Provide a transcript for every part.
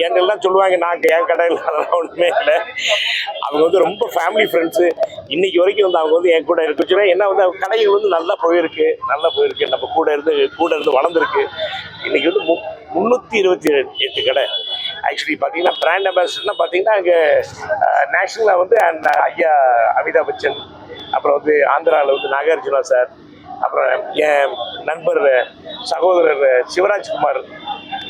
எங்கெல்லாம் சொல்லுவாங்க நான் என் கடையில் அதெல்லாம் ஒன்றுமே இல்லை. அவங்க வந்து ரொம்ப ஃபேமிலி ஃப்ரெண்ட்ஸு. இன்னைக்கு வரைக்கும் வந்து அவங்க வந்து என் கூட இருக்குச்சுன்னா என்ன வந்து அவங்க கடைகள் வந்து நல்லா போயிருக்கு நம்ம கூட இருந்து வளர்ந்துருக்கு. இன்னைக்கு வந்து 328 கடை. ஆக்சுவலி பார்த்தீங்கன்னா பிராண்ட் அம்பாசிடர்னா பார்த்தீங்கன்னா அங்கே நேஷனலாக வந்து ஐயா அமிதாப் பச்சன், அப்புறம் வந்து ஆந்திராவில் வந்து நாகார்ஜுனா சார், அப்புறம் என் நண்பர் சகோதரர் சிவராஜ்குமார்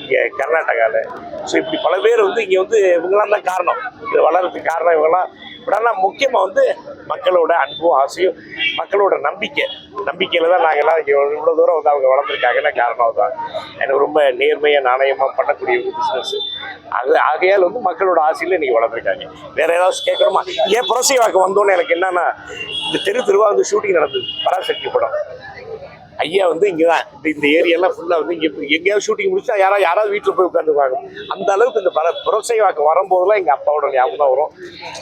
இங்கே கர்நாடகாவில். ஸோ இப்படி பல பேர் வந்து இங்கே வந்து இவங்களாம் தான் காரணம், இது வளர்றதுக்கு காரணம் இவங்கெல்லாம். இப்படின்னா முக்கியமாக வந்து மக்களோட அன்பும் ஆசையும் மக்களோட நம்பிக்கையில் தான் நாங்கள் எல்லாம் இங்கே இவ்வளோ தூரம் வந்து அவங்க வளர்ந்துருக்காங்கன்னா காரணம் தான். எனக்கு ரொம்ப நேர்மையாக நாணயமாக பண்ணக்கூடிய ஒரு பிஸ்னஸ் அது. ஆகையால் வந்து மக்களோட ஆசையில் இன்றைக்கி வளர்ந்துருக்காங்க. வேறு ஏதாவது கேட்கணுமா? ஏன் புரசைவாக்கம் வந்தோன்னு எனக்கு என்னன்னா, இந்த தெருவா வந்து ஷூட்டிங் நடந்தது பராசக்தி படம். ஐயா வந்து இங்கே தான் இந்த ஏரியாலாம் ஃபுல்லாக வந்து இங்கே எங்கேயாவது ஷூட்டிங் முடிச்சா யாராவது வீட்டில் போய் உட்காந்துருவாங்க. அந்த அளவுக்கு இந்த புரசைவாக்கம் வரும்போதெல்லாம் எங்கள் அப்பாவோட ஞாபகம் தான் வரும்.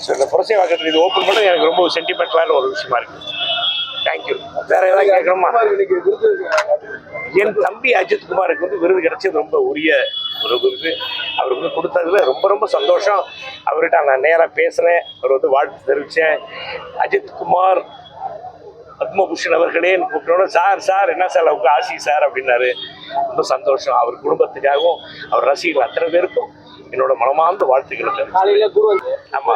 ஸோ இந்த புரசைவாக்கத்தில் இது ஓப்பன் பண்ணது எனக்கு ரொம்ப சென்டிமெண்ட்லான ஒரு விஷயமா இருக்குது. தேங்க்யூ. வேற ஏதாவது கேட்கணுமா? என் தம்பி அஜித் குமாருக்கு வந்து விருது கிடைச்சது ரொம்ப உரிய ஒரு விருது. அவர் வந்து கொடுத்ததுல ரொம்ப ரொம்ப சந்தோஷம். அவர்கிட்ட நான் நேராக பேசுகிறேன், அவர் வந்து வாழ்த்து தெரிவித்தேன். அஜித் குமார் பத்மபூஷன் அவர்களே கூப்பிட்டோம். சார் என்ன சார் அவங்க ஆசி சார் அப்படின்னாரு. ரொம்ப சந்தோஷம். அவர் குடும்பத்துக்காகவும் அவர் ரசிகர்கள் அத்தனை பேருக்கும் என்னோட மனமார்ந்த வாழ்த்துக்களை. காலையில குரு ஆமா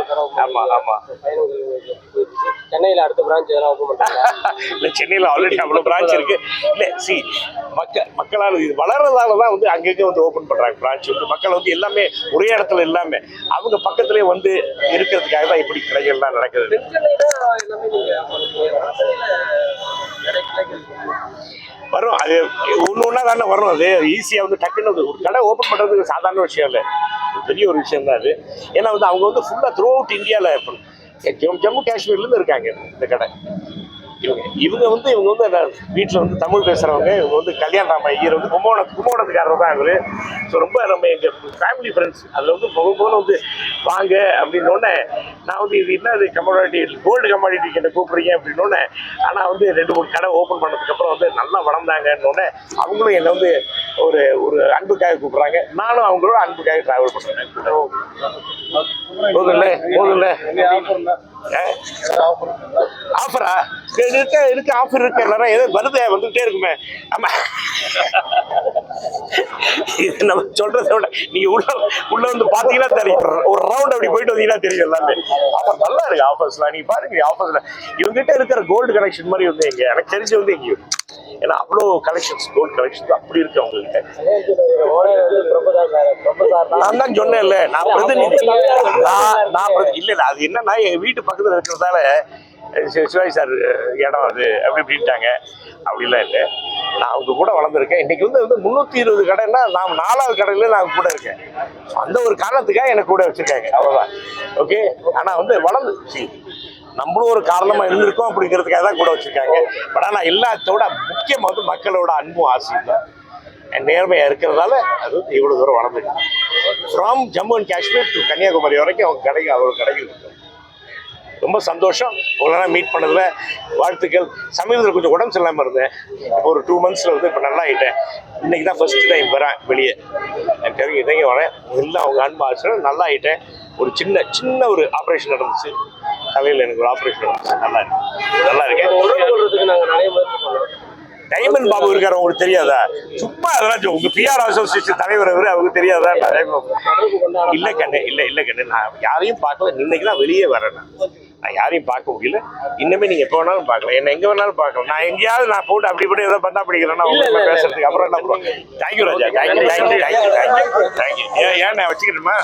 சென்னையில் அடுத்த பிரான்ச் இல்லை, சென்னையில் ஆல்ரெடி அவ்வளோ பிரான்ச் இருக்கு. இல்லை மக்களால் இது வளர்றதால தான் வந்து அங்கங்கே வந்து ஓப்பன் பண்ணுறாங்க பிரான்ச். வந்து மக்கள் வந்து எல்லாமே ஒரே இடத்துல எல்லாமே அவங்க பக்கத்துலேயே வந்து இருக்கிறதுக்காக தான் இப்படி கடைகள்லாம் நடக்குது. வரும் அது ஒன்று தானே வரும். அது ஈஸியாக வந்து டக்குன்னு ஒரு கடை ஓப்பன் பண்ணுறதுக்கு சாதாரண விஷயம் இல்லை, பெரிய ஒரு விஷயம் தான் அது. ஏன்னா வந்து அவங்க வந்து ஃபுல்லாக த்ரூ அவுட் இந்தியாவில் ஜம்மு காஷ்மீர்லேருந்து இருக்காங்க இந்த கடை. இவங்க வந்து வீட்டில் வந்து தமிழ் பேசுகிறவங்க. இவங்க வந்து கல்யாணராம ஐயர் வந்து கும்பகோணத்துக்காரர் தான் இவர். ஸோ ரொம்ப நம்ம எங்கள் ஃபேமிலி ஃப்ரெண்ட்ஸ். அதில் வந்து போல வந்து வாங்க அப்படின்னோடனே நான் வந்து இது என்ன அது கோல்டு கமாடிட்டி கிட்ட கூப்பிட்றீங்க அப்படின்னோடனே. ஆனால் வந்து 2-3 கடை ஓப்பன் பண்ணதுக்கப்புறம் வந்து நல்லா வளர்ந்தாங்கன்னொடனே அவங்களும் என்னை வந்து ஒரு அன்புக்காக கூப்பிட்றாங்க. நானும் அவங்களோட அன்புக்காக ட்ராவல் பண்ணுறேன். போதும்ல ஆஃபரா இருக்கு ஆஃபர் இருக்கு. எல்லாரும் ஏதோ வருது வந்துகிட்டே இருக்குமே. ஆமா, இது நம்ம சொல்றதை விட நீங்க உள்ள வந்து பாத்தீங்கன்னா தெரியும். ஒரு ரவுண்ட் அப்படி போயிட்டு வந்தீங்கன்னா தெரியும் எல்லாமே. ஆஃபர் நல்லா இருக்கு ஆஃபர்ஸ்லாம். நீங்க பாருங்க ஆஃபர்ஸ்ல இவங்ககிட்ட இருக்கிற கோல்டு கலெக்ஷன் மாதிரி வந்து எங்க எனக்கு தெரிஞ்சு வந்து எங்கேயும். ஏன்னா அவ்வளோ கலெக்ஷன்ஸ் கோல்டு கலெக்ஷன்ஸ் அப்படி இருக்கு அவங்ககிட்ட. நான் தான் சொன்னேன்ல, நான் பிரதிநிதி இல்ல அது என்னன்னா எங்க வீட்டு பக்கத்துல இருக்கிறதால சிவாஜி சார் இடம் அது அப்படி இப்படின்ட்டாங்க. அப்படிலாம் இல்லை, நான் அவங்க கூட வளர்ந்துருக்கேன். இன்னைக்கு வந்து 320 கடைன்னா நான் 4வது கடையில நான் கூட இருக்கேன். அந்த ஒரு காரணத்துக்காக எனக்கு கூட வச்சிருக்காங்க, அவ்வளோதான். ஓகே, ஆனால் வந்து வளர்ந்து நம்மளும் ஒரு காரணமாக இருந்திருக்கோம் அப்படிங்கிறதுக்காக தான் கூட வச்சுருக்காங்க. பட் ஆனால் எல்லாத்தோட முக்கியமாக வந்து மக்களோட அன்பும் ஆசையும் தான் நேர்மையாக இருக்கிறதால அது வந்து இவ்வளோ தூரம் வளர்ந்துருக்கு. From Jammu and Kashmir to Kanyakumari வரைக்கும் அவங்க அவ்வளோ கடைகள் இருக்கு. ரொம்ப சந்தோஷம் உங்களெல்லாம் மீட் பண்ணதில். வாழ்த்துக்கள். சமீபத்தில் கொஞ்சம் உடம்பு சரியில்லாமல் இருந்தேன். இப்போ ஒரு 2 மந்த்ஸில் வந்து இப்போ நல்லா ஆகிட்டேன். இன்றைக்கி தான் ஃபர்ஸ்ட் டைம் வரேன் வெளியே. எனக்கு இதைங்க வரேன் எல்லாம் அவங்க அன்பு ஆச்சு. நல்லா ஆகிட்டேன். ஒரு சின்ன ஒரு ஆப்ரேஷன் நடந்துச்சு தலையில். எனக்கு ஒரு ஆப்ரேஷன் நடந்துச்சு. நல்லா இருக்கேன். டைமண்ட் பாபு இருக்காரு, உங்களுக்கு தெரியாதா? சும்மா அதெல்லாம் உங்க பிஆர் அசோசியேஷன் தலைவர் அவருக்கு தெரியாதா? இல்ல கண்ணு நான் யாரையும் பார்க்கல. இன்னைக்கு தான் வெளியே வரேன். நான் யாரையும் பார்க்க முடியல. இன்னுமே நீங்க எப்போ வேணாலும் பார்க்கலாம், என்ன எங்க வேணாலும் பார்க்கலாம். நான் எங்கேயாவது நான் போட்டு அப்படி ஏதோ பண்ணா படிக்கிறேன்னா பேசுறதுக்கு அப்புறம் என்ன பண்ணுவோம். தேங்க்யூ ராஜா, தேங்க்யூ. ஏன் நான் வச்சுக்கிட்டுமா?